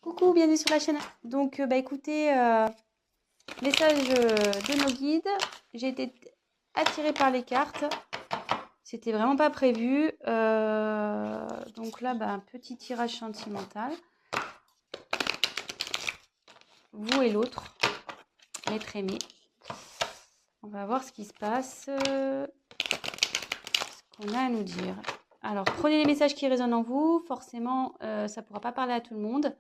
Coucou, bienvenue sur la chaîne. Donc, écoutez, message de nos guides. J'ai été attirée par les cartes. C'était vraiment pas prévu. Donc là, un petit tirage sentimental. Vous et l'autre, l'être aimé. On va voir ce qui se passe, ce qu'on a à nous dire. Alors, prenez les messages qui résonnent en vous. Forcément, ça ne pourra pas parler à tout le monde.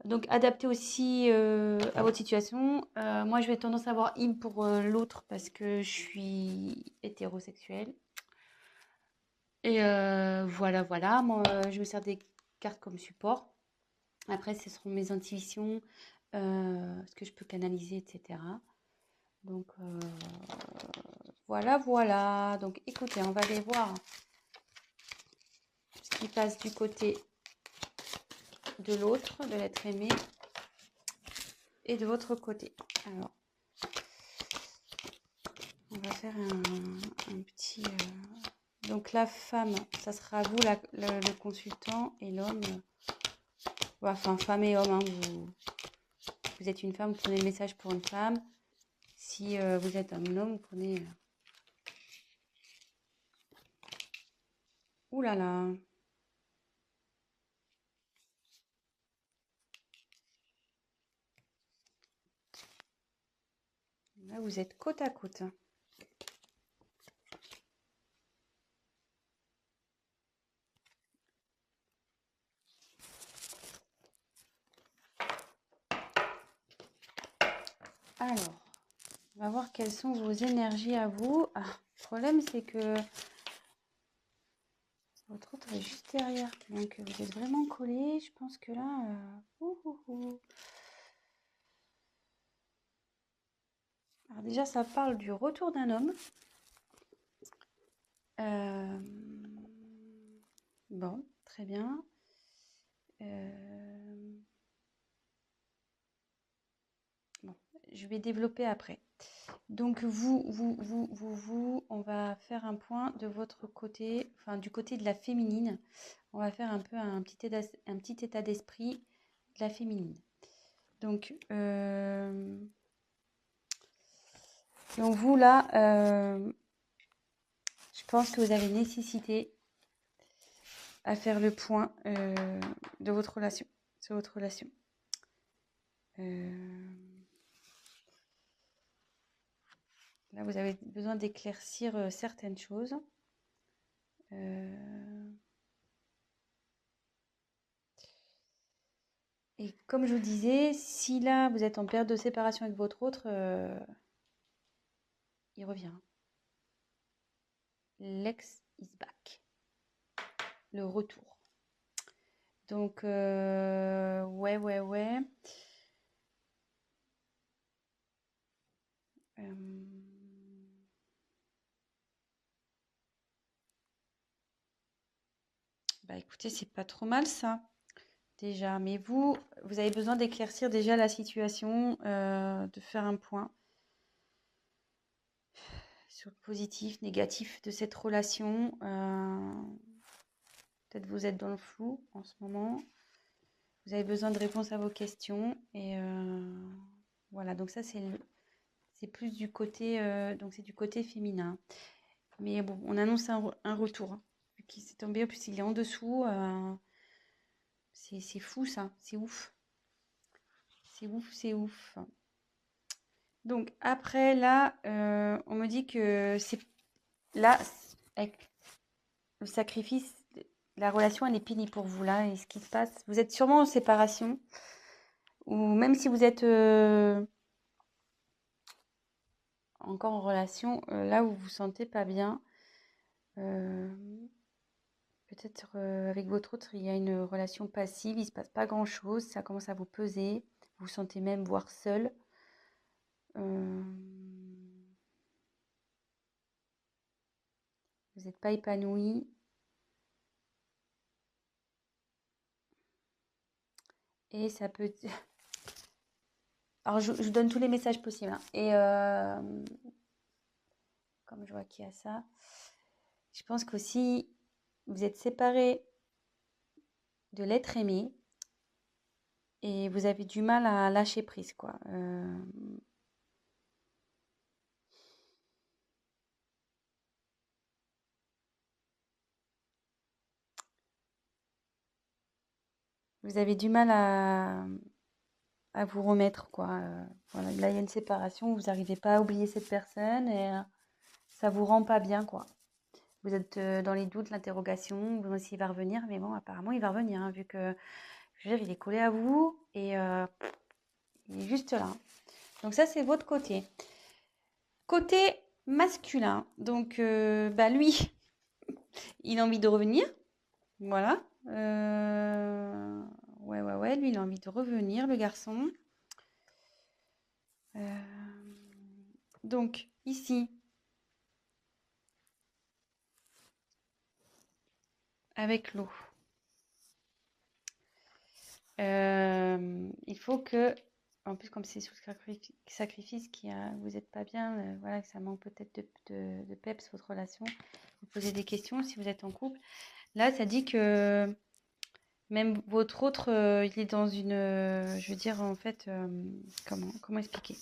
Donc, adaptez aussi à votre situation. Moi, je vais tendance à avoir in pour l'autre parce que je suis hétérosexuelle. Et voilà. Moi, je me sers des cartes comme support. Après, ce seront mes intuitions, ce que je peux canaliser, etc. Donc, voilà. Donc, écoutez, on va aller voir ce qui passe du côté de l'autre, de l'être aimé, et de votre côté. Alors, on va faire un petit... Donc la femme, ça sera vous le consultant, et l'homme, enfin femme et homme, hein, vous êtes une femme, vous prenez le message pour une femme. Si vous êtes un homme, vous prenez... Ouh là là. Là, vous êtes côte à côte. Alors, on va voir quelles sont vos énergies à vous. Ah, le problème, c'est que votre autre est juste derrière. Donc, vous êtes vraiment collés. Je pense que là... Alors déjà, ça parle du retour d'un homme. Bon, très bien. Bon, je vais développer après. Donc vous, on va faire un point de votre côté, enfin du côté de la féminine. On va faire un peu un petit état d'esprit de la féminine. Donc vous là, je pense que vous avez nécessité à faire le point de votre relation, sur votre relation. Là, vous avez besoin d'éclaircir certaines choses. Et comme je vous disais, si là, vous êtes en période de séparation avec votre autre, il revient. L'ex is back. Le retour. Donc, ouais. Écoutez, c'est pas trop mal ça, déjà. Mais vous avez besoin d'éclaircir déjà la situation, de faire un point sur le positif, négatif de cette relation. Peut-être vous êtes dans le flou en ce moment. Vous avez besoin de réponses à vos questions. Et voilà, donc ça c'est plus du côté, donc c'est du côté féminin. Mais bon, on annonce un retour. Vu qu'il s'est tombé, en plus il est en dessous. C'est fou ça, c'est ouf. C'est ouf. Donc après là, on me dit que c'est là, avec le sacrifice, la relation elle est finie pour vous là. Et ce qui se passe, vous êtes sûrement en séparation. Ou même si vous êtes encore en relation, là où vous vous sentez pas bien, peut-être avec votre autre, il y a une relation passive, il se passe pas grand-chose, ça commence à vous peser, vous vous sentez même voire seul. Vous n'êtes pas épanoui. Et ça peut... Alors, je vous donne tous les messages possibles, hein. Et comme je vois qu'il y a ça, je pense qu'aussi, vous êtes séparés de l'être aimé. et vous avez du mal à lâcher prise, quoi. Vous avez du mal à vous remettre, quoi. Voilà, là, il y a une séparation, vous n'arrivez pas à oublier cette personne et ça vous rend pas bien, quoi. Vous êtes dans les doutes, l'interrogation, vous savez s'il va revenir, mais bon, apparemment, il va revenir, hein, vu que, je veux dire, il est collé à vous et il est juste là. Donc ça, c'est votre côté. Côté masculin, donc bah lui, il a envie de revenir, voilà. Ouais, lui, il a envie de revenir, le garçon. Donc, ici, avec l'eau, il faut que, en plus, comme c'est sous sacrifice, vous n'êtes pas bien, voilà, que ça manque peut-être de peps, votre relation, vous posez des questions si vous êtes en couple. Là, ça dit que même votre autre, il est dans une, je veux dire, en fait, comment expliquer?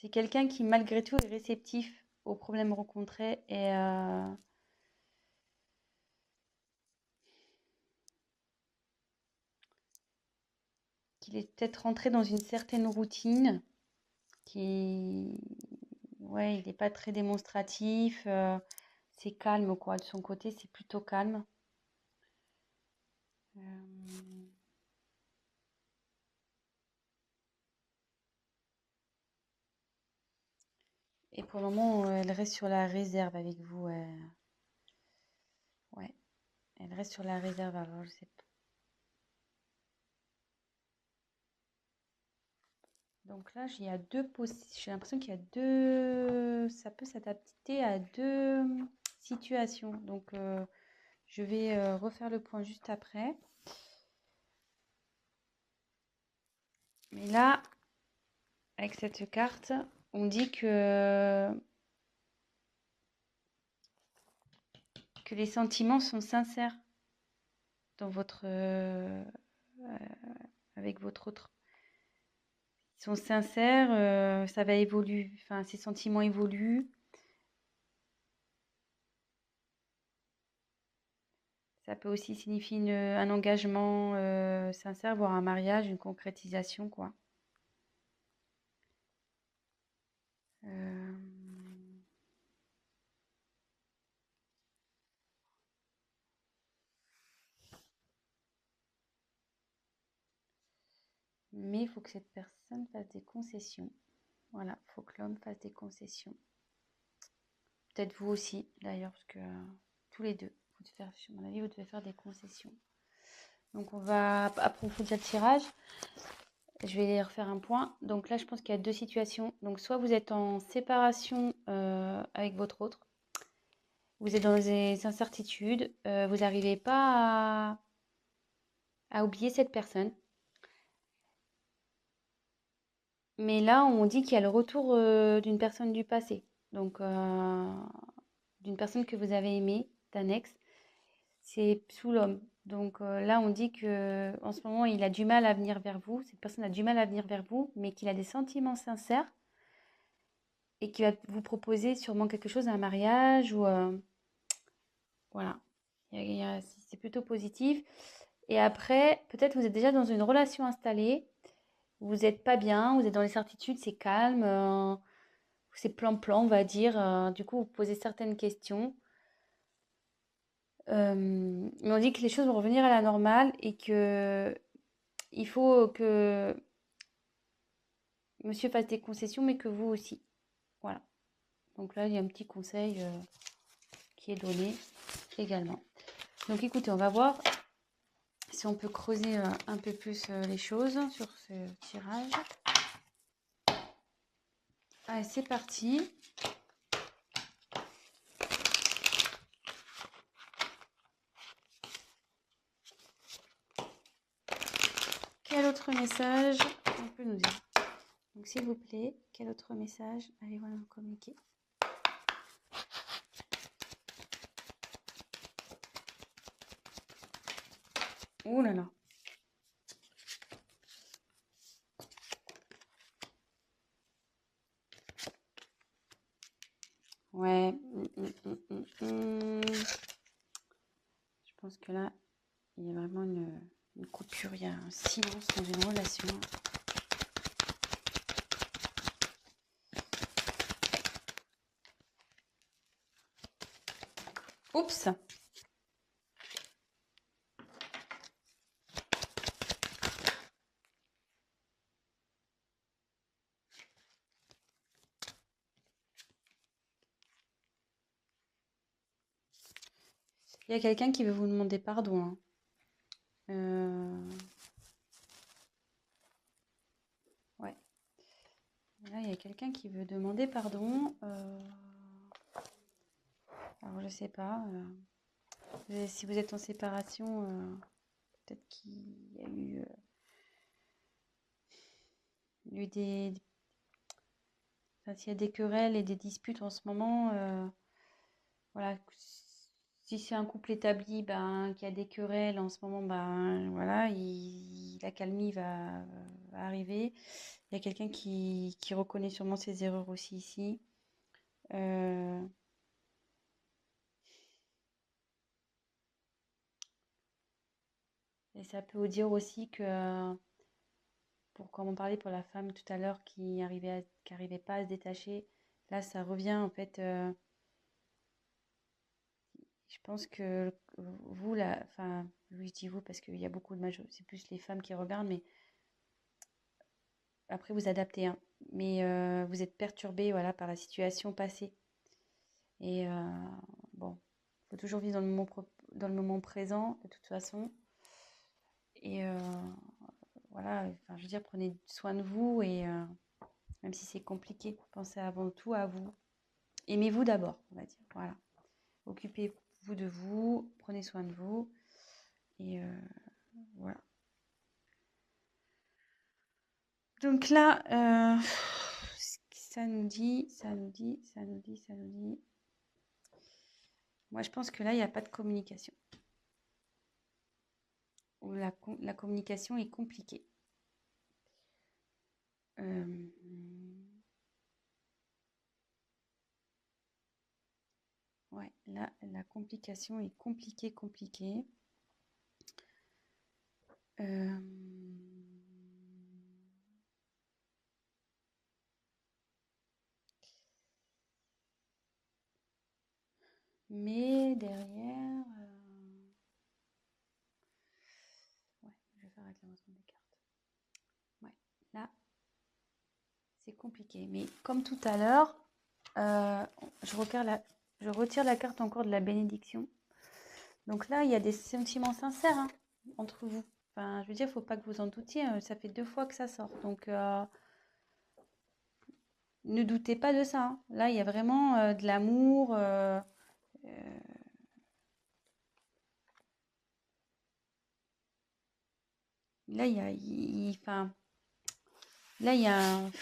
C'est quelqu'un qui, malgré tout, est réceptif aux problèmes rencontrés et qu'il est peut-être rentré dans une certaine routine, qui, ouais, il n'est pas très démonstratif, c'est calme, quoi. De son côté, c'est plutôt calme. Euh, et pour le moment, elle reste sur la réserve avec vous. Ouais, elle reste sur la réserve. Alors, je sais pas. Donc là, j'ai l'impression qu'il y a deux, ça peut s'adapter à deux situations. Donc, je vais refaire le point juste après. Mais là, avec cette carte, on dit que les sentiments sont sincères dans avec votre autre. Ils sont sincères, ça va évoluer, enfin, ces sentiments évoluent. Ça peut aussi signifier un engagement sincère, voire un mariage, une concrétisation, quoi. Euh, Mais il faut que cette personne fasse des concessions. Voilà, il faut que l'homme fasse des concessions. Peut-être vous aussi, d'ailleurs, parce que tous les deux, à mon avis, vous devez faire des concessions. Donc, on va approfondir le tirage. Je vais refaire un point. Donc là, je pense qu'il y a deux situations. Donc, soit vous êtes en séparation avec votre autre, vous êtes dans des incertitudes, vous n'arrivez pas à oublier cette personne. Mais là, on dit qu'il y a le retour d'une personne du passé. Donc, d'une personne que vous avez aimée, d'un ex. C'est sous l'homme. Donc là, on dit que en ce moment, il a du mal à venir vers vous. Cette personne a du mal à venir vers vous, mais qu'il a des sentiments sincères et qu'il va vous proposer sûrement quelque chose, un mariage ou voilà. C'est plutôt positif. Et après, peut-être vous êtes déjà dans une relation installée. Vous n'êtes pas bien, vous êtes dans les certitudes, c'est calme, c'est plan-plan, on va dire. Du coup, vous posez certaines questions. Mais on dit que les choses vont revenir à la normale et que il faut que monsieur fasse des concessions, mais que vous aussi. Voilà. Donc là, il y a un petit conseil qui est donné également. Donc écoutez, on va voir si on peut creuser un peu plus les choses sur ce tirage. Allez, c'est parti. Quel autre message on peut nous dire? Donc s'il vous plaît, quel autre message allez-vous nous communiquer? Ouh là là. Ouais. Je pense que là, il y a vraiment une coupure, il y a un silence dans une relation. Oups! Il y a quelqu'un qui veut vous demander pardon, hein. Ouais. Là, il y a quelqu'un qui veut demander pardon. Alors, je sais pas. Si vous êtes en séparation, peut-être qu'il y a eu des... Enfin, s'il y a des querelles et des disputes en ce moment, voilà. Si c'est un couple établi, ben, qui a des querelles en ce moment, ben, voilà, l'accalmie va arriver. Il y a quelqu'un qui reconnaît sûrement ses erreurs aussi ici. Euh, et ça peut vous dire aussi que, comme on parlait pour la femme tout à l'heure qui arrivait pas à se détacher, là ça revient en fait. Je pense que vous, là, enfin, je dis vous parce qu'il y a beaucoup de c'est plus les femmes qui regardent, mais après vous adaptez, hein. Mais vous êtes perturbé, voilà, par la situation passée. Et bon, il faut toujours vivre dans le moment présent, de toute façon. Et voilà, enfin, je veux dire, prenez soin de vous et même si c'est compliqué, pensez avant tout à vous. Aimez-vous d'abord, on va dire. Voilà. Occupez-vous de vous, prenez soin de vous. Et voilà. Donc là, ça nous dit. Moi, je pense que là, il n'y a pas de communication. Ou la communication est compliquée. Ouais, là, la complication est compliquée. Mais derrière, ouais, je vais faire réclamation des cartes. Ouais, là, c'est compliqué. Mais comme tout à l'heure, je retire la carte encore de la bénédiction. Donc là, il y a des sentiments sincères, hein, entre vous. Enfin, je veux dire, il ne faut pas que vous en doutiez. Ça fait 2 fois que ça sort. Donc, ne doutez pas de ça, hein. Là, il y a vraiment de l'amour. Là, enfin, là,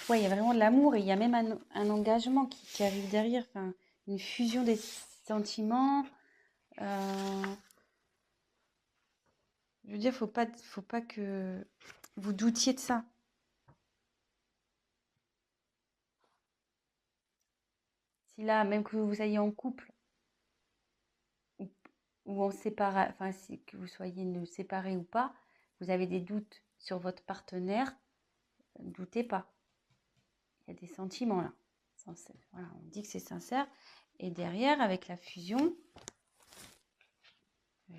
ouais, il y a vraiment de l'amour et il y a même un engagement qui arrive derrière. Enfin, une fusion des sentiments. Je veux dire, faut pas que vous doutiez de ça. Si là, même que vous soyez en couple ou, ou en séparation, enfin, si que vous soyez séparés ou pas, vous avez des doutes sur votre partenaire, ne doutez pas. Il y a des sentiments là. Voilà, on dit que c'est sincère. Et derrière, avec la fusion,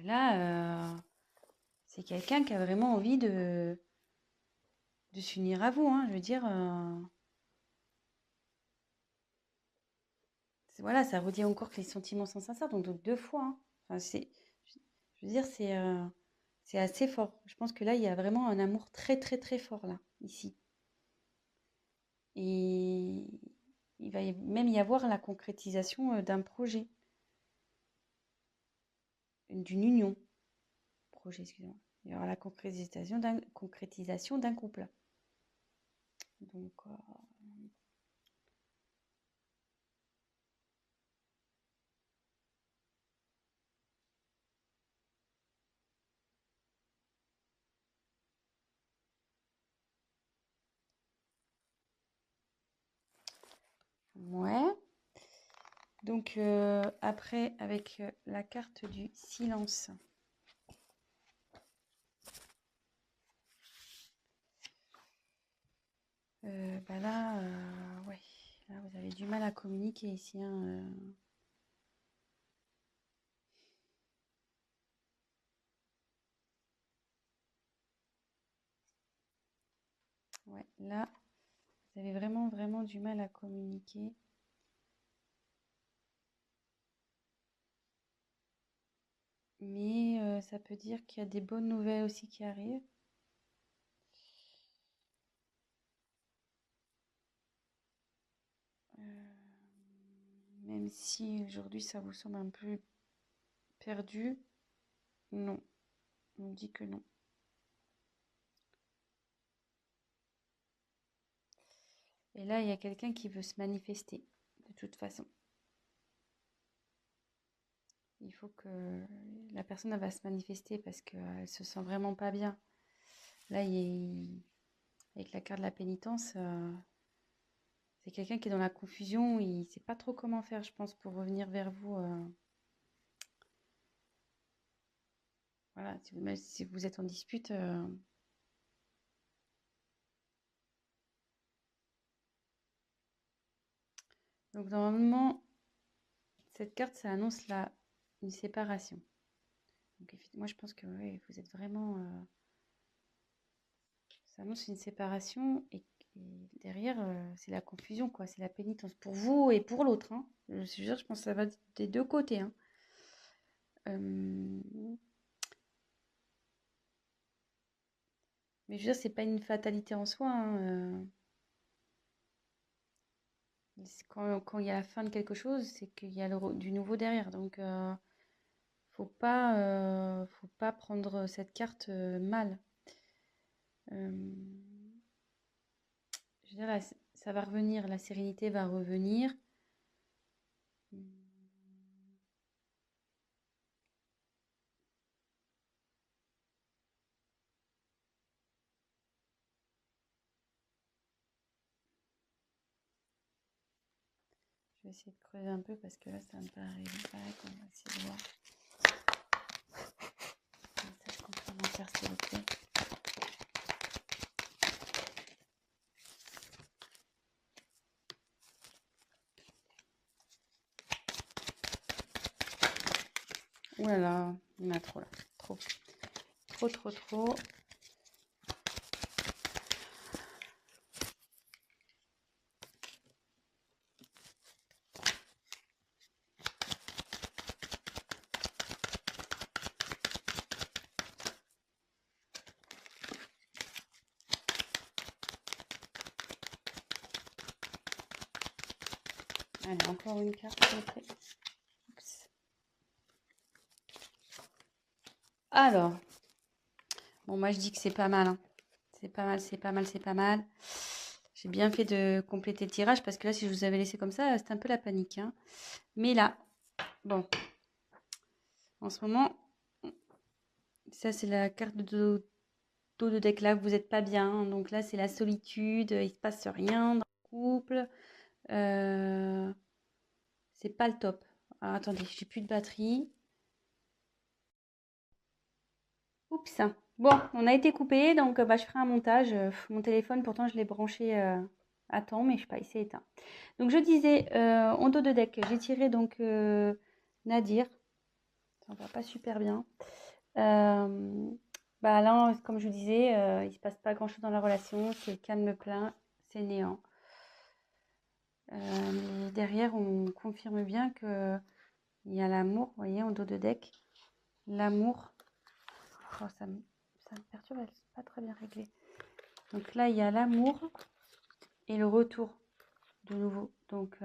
là, c'est quelqu'un qui a vraiment envie de s'unir à vous, hein. Je veux dire, voilà, ça redit encore que les sentiments sont sincères, donc 2 fois, hein. Enfin, je veux dire, c'est assez fort. Je pense que là, il y a vraiment un amour très, très, très fort, là, ici. Et il va même y avoir la concrétisation d'un projet, d'une union. Projet, excusez-moi. Il y aura la concrétisation d'un couple. Donc, Ouais. Donc, après, avec la carte du silence. Bah là, ouais. Là, vous avez du mal à communiquer ici, hein, Ouais, là, vous avez vraiment, vraiment du mal à communiquer. Mais ça peut dire qu'il y a des bonnes nouvelles aussi qui arrivent. Même si aujourd'hui ça vous semble un peu perdu, non, on dit que non. Et là, il y a quelqu'un qui veut se manifester, de toute façon. Il faut que la personne elle va se manifester parce qu'elle se sent vraiment pas bien. Là, avec la carte de la pénitence, c'est quelqu'un qui est dans la confusion, il ne sait pas trop comment faire, je pense, pour revenir vers vous. Voilà, même si vous êtes en dispute. Donc normalement, cette carte, ça annonce une séparation. Donc moi, je pense que ouais, vous êtes vraiment... ça annonce une séparation et derrière, c'est la confusion, quoi. C'est la pénitence pour vous et pour l'autre, hein. Je pense que ça va des deux côtés, hein. Mais je veux dire, c'est pas une fatalité en soi, hein. Quand il y a la fin de quelque chose, c'est qu'il y a du nouveau derrière. Donc, faut pas prendre cette carte mal. Euh, je veux dire, ça va revenir, la sérénité va revenir. Je vais essayer de creuser un peu parce que là, ça me paraît opaque. On va essayer de voir. Message complémentaire, s'il vous plaît. Ouh là là, il y en a trop là. Trop. Trop, trop, trop. Allez, encore une carte, s'il vous plaît. Oups. Alors, bon, moi je dis que c'est pas mal, hein. C'est pas mal, c'est pas mal, c'est pas mal. J'ai bien fait de compléter le tirage parce que là, si je vous avais laissé comme ça, c'était un peu la panique, hein. Mais là, bon, en ce moment, ça c'est la carte de dos de deck là, vous n'êtes pas bien, hein. Donc là, c'est la solitude, il se passe rien dans le couple. C'est pas le top. Alors, attendez, j'ai plus de batterie. Oups. Bon, on a été coupé, donc bah, je ferai un montage. Mon téléphone, pourtant, je l'ai branché à temps, mais je sais pas, il s'est éteint. Donc, je disais, en dos de deck, j'ai tiré donc Nadir. Ça va pas super bien. Bah là, comme je vous disais, il se passe pas grand-chose dans la relation. C'est calme plein, c'est néant. Mais derrière, on confirme bien que il y a l'amour, vous voyez, en dos de deck. L'amour. Oh, ça me perturbe, elle n'est pas très bien réglée. Donc là, il y a l'amour et le retour de nouveau. Donc,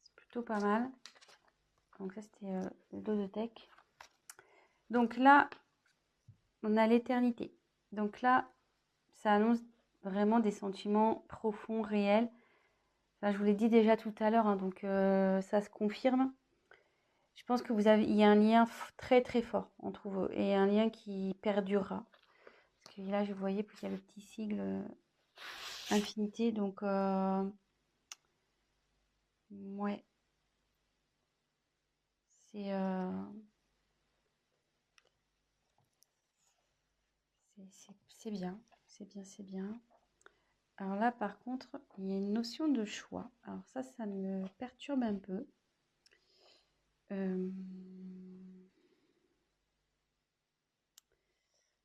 c'est plutôt pas mal. Donc ça, c'était le dos de deck. Donc là, on a l'éternité. Donc là, ça annonce vraiment des sentiments profonds, réels. Enfin, je vous l'ai dit déjà tout à l'heure, hein, donc ça se confirme. Je pense que il y a un lien très très fort entre vous et un lien qui perdurera. Parce que là, je voyais qu'il y a le petit sigle infinité. Donc, ouais, c'est c'est bien. C'est bien, c'est bien. Alors là, par contre, il y a une notion de choix. Alors ça me perturbe un peu.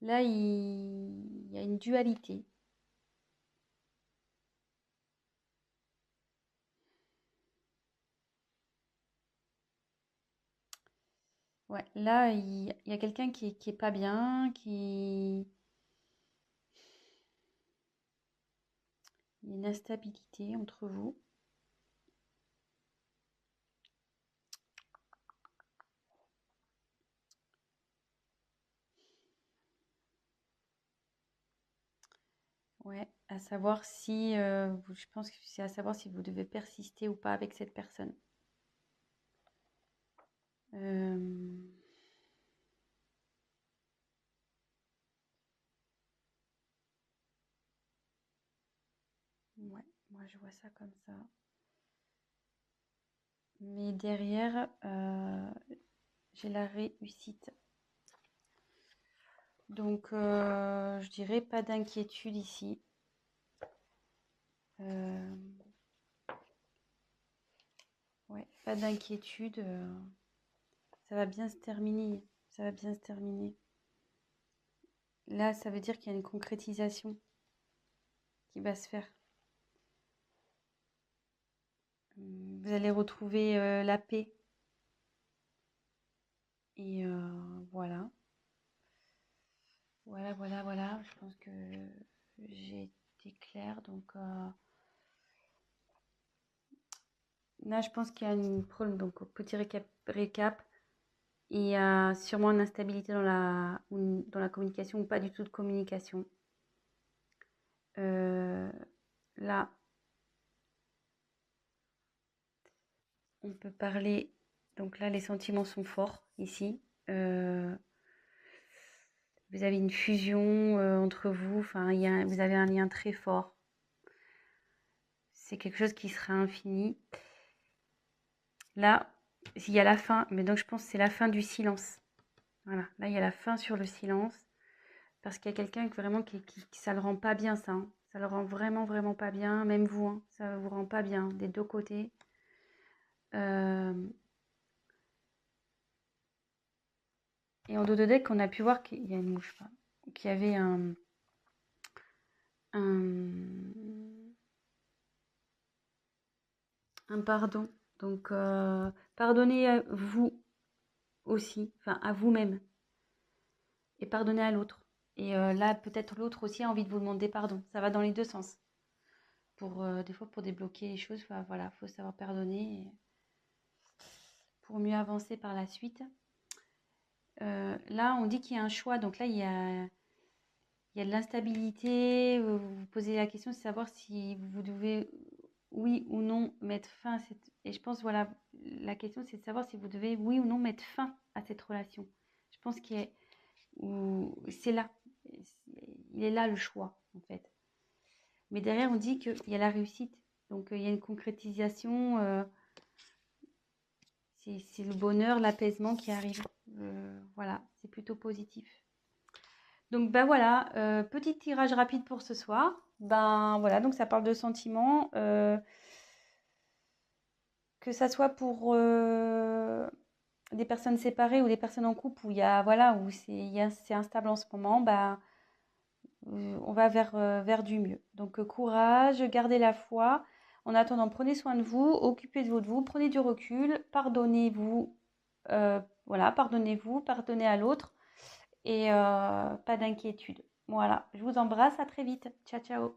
Là, il y a une dualité. Ouais, là, il y a quelqu'un qui est pas bien, il y a une instabilité entre vous. Ouais, à savoir si, je pense que c'est à savoir si vous devez persister ou pas avec cette personne. Euh, ouais, moi je vois ça comme ça. Mais derrière, j'ai la réussite. Donc, je dirais pas d'inquiétude ici. Ouais, pas d'inquiétude. Ça va bien se terminer. Ça va bien se terminer. Là, ça veut dire qu'il y a une concrétisation qui va se faire. Vous allez retrouver la paix. Et voilà. Voilà, voilà, voilà. Je pense que j'ai été claire. Donc là, je pense qu'il y a un problème. Donc, petit récap. Il y a sûrement une instabilité dans la communication ou pas du tout de communication. Là, on peut parler. Donc là, les sentiments sont forts ici. Vous avez une fusion entre vous. Enfin, vous avez un lien très fort. C'est quelque chose qui sera infini. Là, il y a la fin. Mais donc, je pense que c'est la fin du silence. Voilà. Là, il y a la fin sur le silence. Parce qu'il y a quelqu'un vraiment qui ça le rend pas bien, ça. Hein. Ça le rend vraiment, vraiment pas bien. Même vous, hein, ça vous rend pas bien des deux côtés. Et en dos de deck, on a pu voir qu'il y a une mouche, qu'il y avait un pardon. Donc, pardonnez à vous aussi, enfin à vous-même, et pardonnez à l'autre. Et là, peut-être l'autre aussi a envie de vous demander pardon. Ça va dans les deux sens. Des fois, pour débloquer les choses, voilà, faut savoir pardonner pour mieux avancer par la suite. Là, on dit qu'il y a un choix. Donc là, il y a de l'instabilité. Vous vous posez la question de savoir si vous devez, oui ou non, mettre fin à cette... Et je pense, voilà, la question, c'est de savoir si vous devez, oui ou non, mettre fin à cette relation. Je pense c'est là. Il est là le choix, en fait. Mais derrière, on dit qu'il y a la réussite. Donc, il y a une concrétisation. C'est le bonheur, l'apaisement qui arrive. Voilà, c'est plutôt positif. Donc, ben voilà, petit tirage rapide pour ce soir. Ben voilà, donc ça parle de sentiments. Que ça soit pour des personnes séparées ou des personnes en couple où il y a, voilà, où c'est instable en ce moment, ben, on va vers du mieux. Donc, courage, gardez la foi. En attendant, prenez soin de vous, occupez de vous, prenez du recul, pardonnez-vous, voilà, pardonnez-vous, pardonnez à l'autre et pas d'inquiétude. Voilà, je vous embrasse, à très vite. Ciao, ciao.